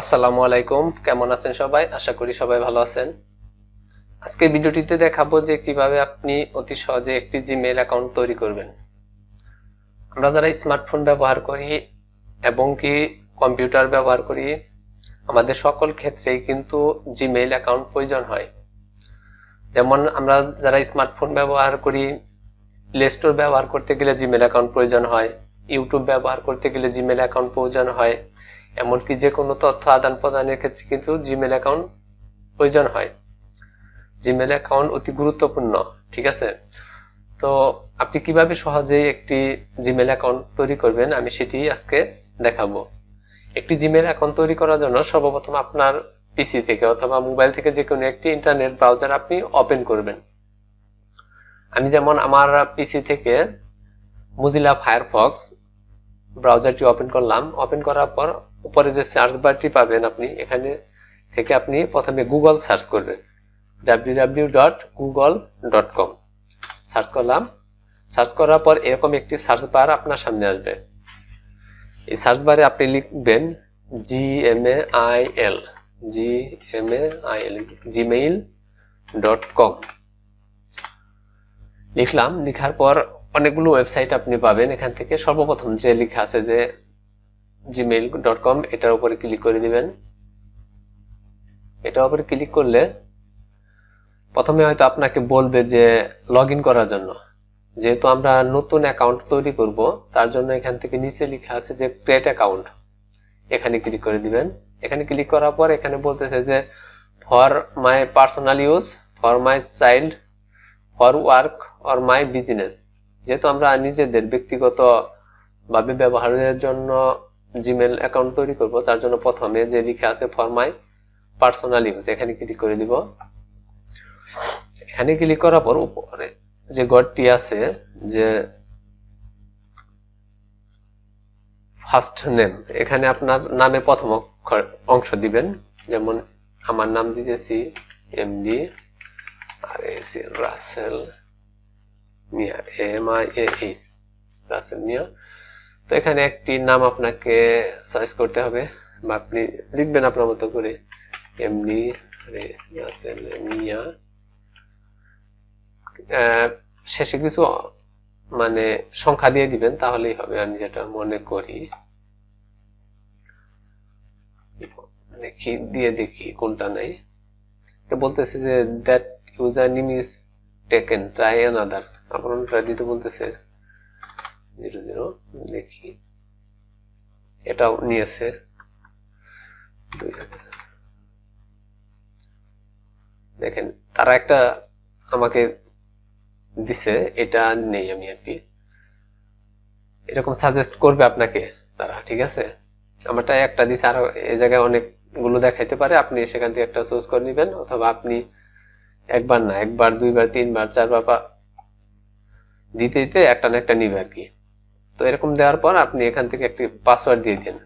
আসসালামু আলাইকুম, কেমন আছেন সবাই? আশা করি সবাই ভালো আছেন। আজকের ভিডিওটিতে দেখাবো যে কিভাবে আপনি অতি সহজে একটি জিমেইল অ্যাকাউন্ট তৈরি করবেন। আমরা যারা স্মার্টফোন ব্যবহার করি এবং কি কম্পিউটার ব্যবহার করি, আমাদের সকল ক্ষেত্রেই কিন্তু জিমেইল অ্যাকাউন্ট প্রয়োজন হয়। যেমন আমরা যারা স্মার্টফোন ব্যবহার করি, প্লে স্টোর ব্যবহার করতে গেলে জিমেইল অ্যাকাউন্ট প্রয়োজন হয়, ইউটিউব ব্যবহার করতে গেলে জিমেইল অ্যাকাউন্ট প্রয়োজন হয়, এমনকি যে কোনো তথ্য আদান প্রদানের ক্ষেত্রে কিন্তু জিমেইল অ্যাকাউন্ট প্রয়োজন হয়। জিমেইল অ্যাকাউন্ট অতি গুরুত্বপূর্ণ, ঠিক আছে? তো আপনি কিভাবে সহজেই একটি জিমেইল অ্যাকাউন্ট তৈরি করবেন আমি সেটি আজকে দেখাবো। একটি জিমেইল অ্যাকাউন্ট তৈরি করার জন্য সর্বপ্রথম আপনার পিসি থেকে অথবা মোবাইল থেকে যে কোনো একটি ইন্টারনেট ব্রাউজার আপনি ওপেন করবেন। আমি যেমন আমার পিসি থেকে মোজিলা ফায়ারফক্স ব্রাউজারটি ওপেন করলাম। ওপেন করার পর উপরে যে সার্চ বারটি পাবেন আপনি এখানে থেকে আপনি প্রথমে গুগল সার্চ করবেন, www.google.com সার্চ করলাম। সার্চ করার পর এরকম একটি সার্চ বার আপনার সামনে আসবে। এই সার্চ বারে আপনি লিখবেন gmail gmail.com লিখলাম। লিখার পর অনেকগুলো ওয়েবসাইট আপনি পাবেন। এখান থেকে সর্বপ্রথম যে লেখা আছে যে gmail.com এটার উপরে ক্লিক করে দিবেন। এটার উপরে ক্লিক করলে প্রথমে হয়তো আপনাকে বলবে যে লগইন করার জন্য। যেহেতু আমরা নতুন অ্যাকাউন্ট তৈরি করব তার জন্য এখান থেকে নিচে লেখা আছে যে ক্রিয়েট অ্যাকাউন্ট, এখানে ক্লিক করে দিবেন। এখানে ক্লিক করার পর এখানে বলতেছে যে for my personal use, for my child, for work or my business. যেহেতু আমরা নিজেদের ব্যক্তিগত ভাবে ব্যবহারের জন্য জিমেইল অ্যাকাউন্ট তৈরি করব তার জন্য প্রথমে যে লেখা আছে ফর মাই পার্সোনাল ইউজ এখানে ক্লিক করে দিব। এখানে ক্লিক করার পর উপরে যে ঘরটি আছে যে ফার্স্ট নেম, এখানে আপনার নামের প্রথম অংশ দিবেন। যেমন আমার নাম দিতেছি এমডি রাসেল মিয়া, MIAH রাসেল মিয়া। তো এখানে একটি নাম আপনাকে চয়েস করতে হবে বা আপনি লিখবেন আপনার মতো করে এমডি রাসেল মিয়া। শেষে কিছু মানে সংখ্যা দিয়ে দিবেন তাহলেই হবে, আমি যেটা মনে করি। দেখি কোনটা নাই। এটা বলতেছে যে that user name is taken, try another. আপনারা দিতে বলতেছে 00। দেখি এটাও নিয়েছে 2000। দেখেন তারা একটা আমাকে দিছে, এটা নেই আমি আর কি। এরকম সাজেস্ট করবে আপনাকে তারা, ঠিক আছে? আমারটা একটা দিছে, আর এই জায়গায় অনেকগুলো দেখাইতে পারে, আপনি সেখান থেকে একটা চুজ করে নেবেন। অথবা আপনি একবার না, একবার, দুইবার, তিনবার, চারবার দিতে দিতে একটা না একটা নিবে আর কি। তো এরকম দেওয়ার পর আপনি এখান থেকে একটি পাসওয়ার্ড দিয়ে দেন।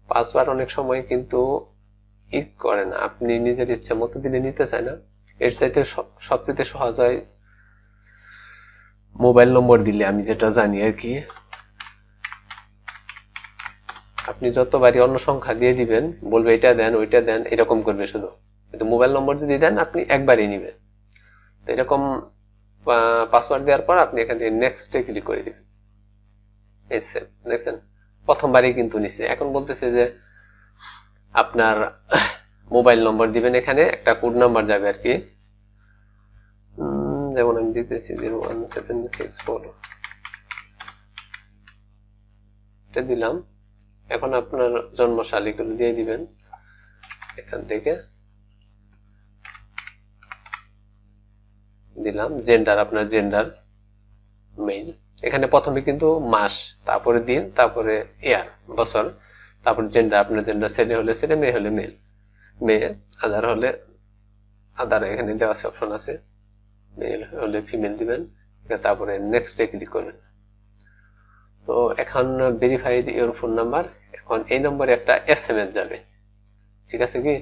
পাসওয়ার্ড অনেক সময় কিন্তু করে না, আপনি নিজের ইচ্ছা মতো দিলে নিতে চায় না। এর চাইতে সবচেয়ে সহজ হয় মোবাইল নম্বর দিলে, আমি যেটা জানি আর কি। আপনি যতবারই অন্য সংখ্যা দিয়ে দিবেন বলবে এটা দেন ওইটা দেন, এরকম করবে শুধু। কিন্তু মোবাইল নম্বর যদি দেন আপনি একবারই নিবেন। তো এরকম পাসওয়ার্ড দেওয়ার পর আপনি এখান থেকে নেক্সটে ক্লিক করে দিবেন। দেখছেন প্রথমবারই কিন্তু নিছে। এখন বলতেছে যে আপনার মোবাইল নম্বর দিবেন, এখানে একটা কোড নাম্বার যাবে আর কি। যেমন আমি দিতেছি 01764, এটা দিলাম। এখন আপনার জন্মশালীগুলো দিয়ে দিবেন এখান থেকে। দিলাম জেন্ডার, আপনার জেন্ডার মেইল। এখানে প্রথমে কিন্তু মাস, তারপরে দিন, তারপরে ইয়ার বছর, তারপর জেন্ডার, আপনার জেন্ডার ছেলে হলে ছেলে, মেয়ে হলে মেয়ে, আধার হলে আধার, এখানে দেওয়া আছে অপশন আছে। মেল হলে ফিমেল দিবেন, তারপরে নেক্সটে ক্লিক করবেন। তো এখন ভেরিফাইড ইওর ফোন নাম্বার। এখন এই নম্বরে একটা SMS যাবে, ঠিক আছে কি?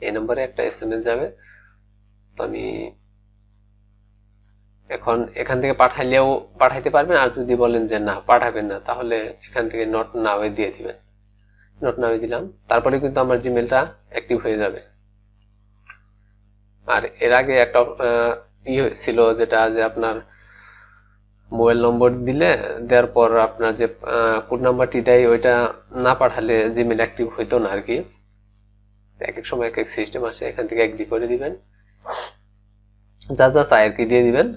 এই নম্বরে একটা SMS যাবে। তো আমি এখন এখান থেকে পাঠাইলেও পাঠাইতে পারবেন, আর যদি বলেন যে না পাঠাবেন না, তাহলে এখান থেকে নট নাও দিয়ে দিবেন। নট নাও দিলাম, তারপরে কিন্তু আমার জিমেলটা অ্যাক্টিভ হয়ে যাবে। আর এর আগে একটা ছিল যেটা যে আপনার মোবাইল নম্বর দেওয়ার পর আপনার যে কোড নাম্বারটি দেয় ওইটা না পাঠালে জিমেল অ্যাক্টিভ হইতো না আর কি। এক এক সময় এক এক সিস্টেম আসে, এখান থেকে এগ্রি করে দিবেন, যা যা চাই আর কি দিয়ে দিবেন।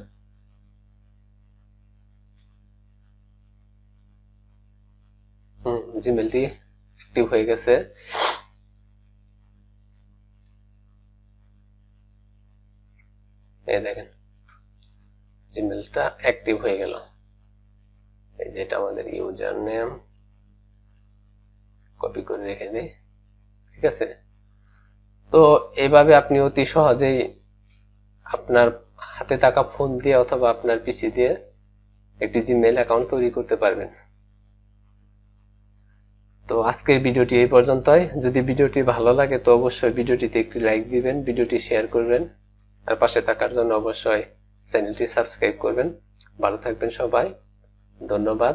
জিমেলটি অ্যাক্টিভ হয়ে গেছে। এই দেখেন জিমেলটা অ্যাক্টিভ হয়ে গেল। এই যে এটা আমাদের ইউজার নেম, কপি করে রেখে দিই, ঠিক আছে। তো এইভাবে আপনি অতি সহজেই আপনার হাতে থাকা ফোন দিয়ে অথবা আপনার পিসি দিয়ে একটি জিমেইল অ্যাকাউন্ট তৈরি করতে পারবেন। তো আজকের ভিডিওটি এই পর্যন্তই। যদি ভিডিওটি ভালো লাগে তো অবশ্যই ভিডিওটিতে একটি লাইক দিবেন, ভিডিওটি শেয়ার করবেন, আর পাশে থাকার জন্য অবশ্যই চ্যানেলটি সাবস্ক্রাইব করবেন। ভালো থাকবেন সবাই, ধন্যবাদ।